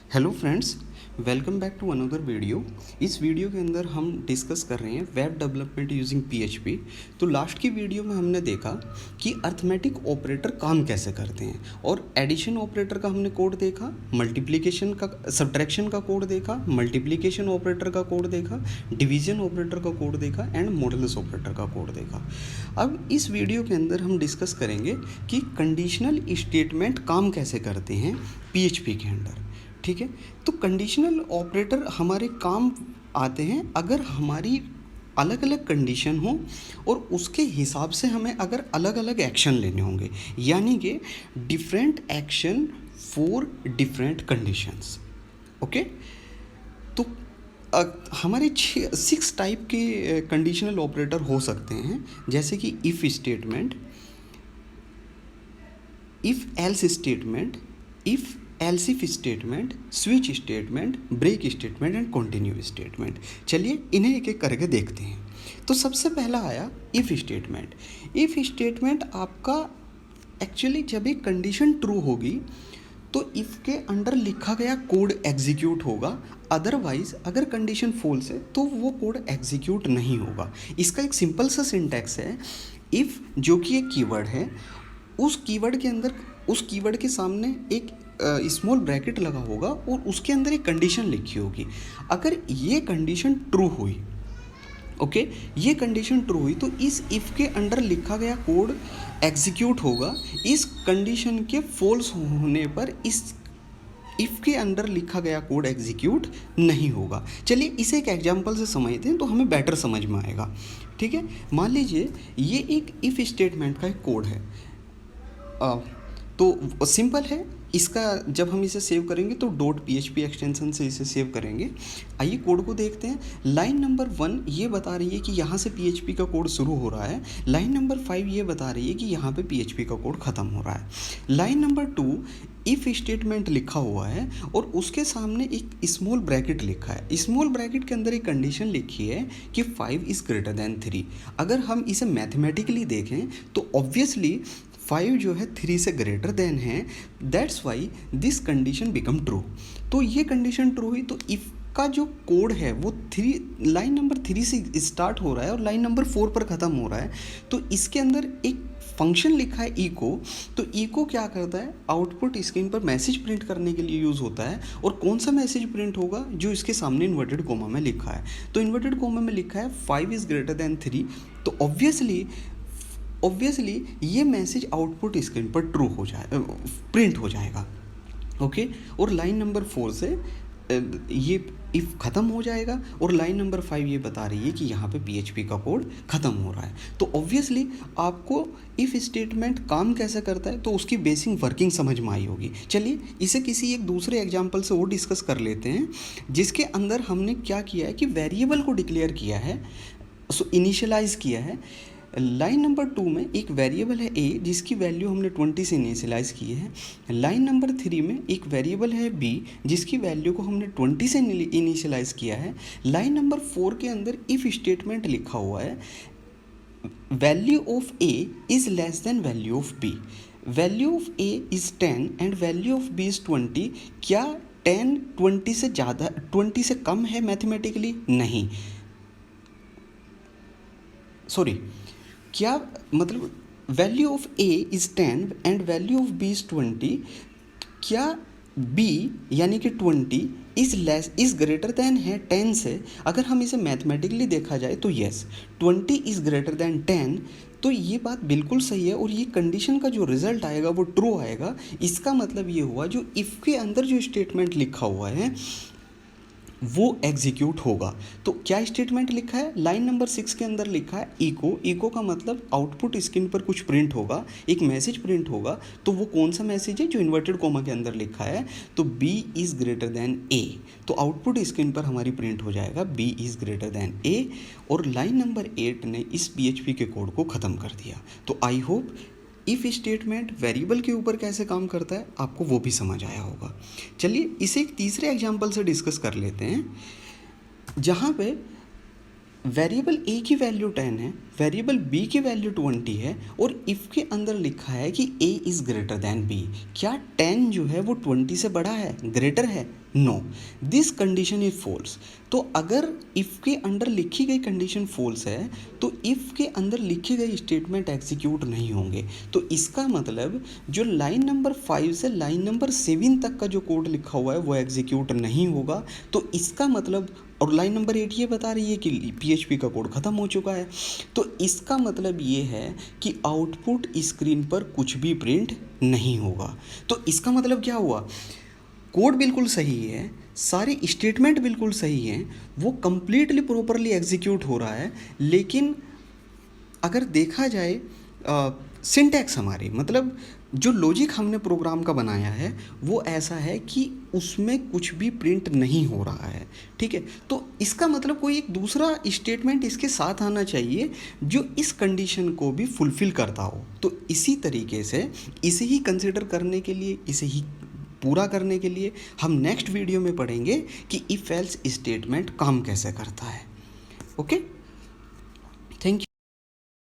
Hello friends, welcome back to another video. इस video के अंदर हम डिस्कस कर रहे हैं वेब डेवलपमेंट यूजिंग पीएचपी। तो लास्ट की वीडियो में हमने देखा कि अर्थमेटिक ऑपरेटर काम कैसे करते हैं और एडिशन ऑपरेटर का हमने कोड देखा, मल्टीप्लिकेशन का सब्ट्रैक्शन का कोड देखा, मल्टीप्लिकेशन ऑपरेटर का कोड देखा, डिवीजन ऑपरेटर का कोड देखा एंड मॉडुलस ऑपरेटर का कोड देखा। अब इस वीडियो के अंदर हम डिस्कस करेंगे कि कंडीशनल स्टेटमेंट काम कैसे करते हैं पीएचपी के अंदर। ठीक है, तो कंडीशनल ऑपरेटर हमारे काम आते हैं अगर हमारी अलग अलग कंडीशन हो और उसके हिसाब से हमें अगर अलग अलग एक्शन लेने होंगे, यानी कि different action for different conditions. Okay, तो हमारे 6 टाइप के कंडीशनल ऑपरेटर हो सकते हैं, जैसे कि if statement, if else statement, if else if statement, switch statement, break statement and continue statement. चलिए इन्हें एक एक करके देखते हैं। तो सबसे पहला आया इफ़ स्टेटमेंट। इफ़ स्टेटमेंट आपका एक्चुअली जब एक कंडीशन ट्रू होगी तो इफ़ के अंडर लिखा गया कोड एग्जीक्यूट होगा, अदरवाइज अगर कंडीशन फॉल्स है तो वो कोड एग्जीक्यूट नहीं होगा। इसका एक सिंपल सा सिंटैक्स है, इफ़ जो कि एक कीवर्ड है, उस कीवर्ड के अंदर उस कीवर्ड के सामने एक स्मॉल ब्रैकेट लगा होगा और उसके अंदर एक कंडीशन लिखी होगी। अगर ये कंडीशन ट्रू हुई, ओके, ये कंडीशन ट्रू हुई तो इस इफ़ के अंडर लिखा गया कोड एग्जीक्यूट होगा। इस कंडीशन के फॉल्स होने पर इस इफ़ के अंडर लिखा गया कोड एग्जीक्यूट नहीं होगा। चलिए इसे एक एग्जांपल से समझते हैं तो हमें बेटर समझ में आएगा। ठीक है, मान लीजिए ये एक इफ़ स्टेटमेंट का एक कोड है। तो सिंपल है, इसका जब हम इसे सेव करेंगे तो .php एक्सटेंशन से इसे सेव करेंगे। आइए कोड को देखते हैं। लाइन नंबर 1 ये बता रही है कि यहाँ से PHP का कोड शुरू हो रहा है। लाइन नंबर 5 ये बता रही है कि यहाँ पे PHP का कोड ख़त्म हो रहा है। लाइन नंबर 2 इफ़ स्टेटमेंट लिखा हुआ है और उसके सामने एक स्मॉल ब्रैकेट लिखा है। स्मॉल ब्रैकेट के अंदर एक कंडीशन लिखी है कि 5 इज़ ग्रेटर दैन 3। अगर हम इसे मैथमेटिकली देखें तो ऑब्वियसली 5 जो है 3 से ग्रेटर देन है, that's why this condition become true. तो ये कंडीशन ट्रू हुई तो इफ़ का जो कोड है वो लाइन नंबर 3 से स्टार्ट हो रहा है और लाइन नंबर 4 पर ख़त्म हो रहा है। तो इसके अंदर एक फंक्शन लिखा है इको। तो इको क्या करता है, आउटपुट स्क्रीन पर मैसेज प्रिंट करने के लिए यूज़ होता है। और कौन सा मैसेज प्रिंट होगा, जो इसके सामने इन्वर्टेड कोमा में लिखा है। तो इन्वर्टेड कोमा में लिखा है 5 इज़ ग्रेटर देन 3। तो ऑब्वियसली ये मैसेज आउटपुट स्क्रीन पर ट्रू हो जाए, प्रिंट हो जाएगा। ओके, और लाइन नंबर 4 से ये इफ़ ख़त्म हो जाएगा और लाइन नंबर 5 ये बता रही है कि यहाँ पे PHP का कोड ख़त्म हो रहा है। तो ऑब्वियसली आपको इफ़ स्टेटमेंट काम कैसे करता है तो उसकी बेसिक वर्किंग समझ में आई होगी। चलिए इसे किसी एक दूसरे एग्जांपल से और डिस्कस कर लेते हैं, जिसके अंदर हमने क्या किया है कि वेरिएबल को डिक्लेयर किया है, इनिशियलाइज़ किया है। लाइन नंबर 2 में एक वेरिएबल है a जिसकी वैल्यू हमने 20 से इनिशियलाइज़ की है। लाइन नंबर 3 में एक वेरिएबल है b जिसकी वैल्यू को हमने 20 से इनिशियलाइज़ किया है। लाइन नंबर 4 के अंदर इफ़ स्टेटमेंट लिखा हुआ है, value of a is less than value of b। Value of a is 10 and value of b is 20। क्या 10 20 से ज़्यादा 20 से कम है मैथमेटिकली? नहीं, सॉरी, क्या मतलब value of a is 10 and value of b is 20। क्या b यानी कि 20 इज़ ग्रेटर दैन है 10 से? अगर हम इसे मैथमेटिकली देखा जाए तो यस, 20 इज़ ग्रेटर दैन 10। तो ये बात बिल्कुल सही है और ये कंडीशन का जो रिज़ल्ट आएगा वो ट्रू आएगा। इसका मतलब ये हुआ जो इफ़ के अंदर जो स्टेटमेंट लिखा हुआ है वो एग्जीक्यूट होगा। तो क्या स्टेटमेंट लिखा है, लाइन नंबर 6 के अंदर लिखा है इको। इको का मतलब आउटपुट स्क्रीन पर कुछ प्रिंट होगा, एक मैसेज प्रिंट होगा। तो वो कौन सा मैसेज है, जो इन्वर्टेड कोमा के अंदर लिखा है। तो b is greater then a, तो आउटपुट स्क्रीन पर हमारी प्रिंट हो जाएगा b is greater then a। और लाइन नंबर 8 ने इस PHP के कोड को ख़त्म कर दिया। तो I hope if statement variable के ऊपर कैसे काम करता है आपको वो भी समझ आया होगा। चलिए इसे एक तीसरे एग्जांपल से डिस्कस कर लेते हैं, जहाँ पे वेरिएबल ए की वैल्यू 10 है, वेरिएबल बी की वैल्यू 20 है और इफ़ के अंदर लिखा है कि A is greater than B. क्या 10 जो है वो 20 से बड़ा है, ग्रेटर है? No, this condition is false. तो अगर इफ़ के अंदर लिखी गई कंडीशन फॉल्स है तो इफ़ के अंदर लिखे गए स्टेटमेंट एग्जीक्यूट नहीं होंगे। तो इसका मतलब जो लाइन नंबर 5 से लाइन नंबर 7 तक का जो कोड लिखा हुआ है वो एग्जीक्यूट नहीं होगा। तो इसका मतलब, और लाइन नंबर 8 ये बता रही है कि PHP का कोड ख़त्म हो चुका है। तो इसका मतलब ये है कि आउटपुट स्क्रीन पर कुछ भी प्रिंट नहीं होगा। तो इसका मतलब क्या हुआ, कोड बिल्कुल सही है, सारे स्टेटमेंट बिल्कुल सही हैं, वो कंप्लीटली प्रॉपरली एग्जीक्यूट हो रहा है, लेकिन अगर देखा जाए सिंटैक्स हमारी, मतलब जो लॉजिक हमने प्रोग्राम का बनाया है वो ऐसा है कि उसमें कुछ भी प्रिंट नहीं हो रहा है। ठीक है, तो इसका मतलब कोई एक दूसरा स्टेटमेंट इसके साथ आना चाहिए जो इस कंडीशन को भी फुलफ़िल करता हो। तो इसी तरीके से इसे ही कंसिडर करने के लिए, इसे ही पूरा करने के लिए हम नेक्स्ट वीडियो में पढ़ेंगे कि इफ़ एल्स स्टेटमेंट काम कैसे करता है। ओके।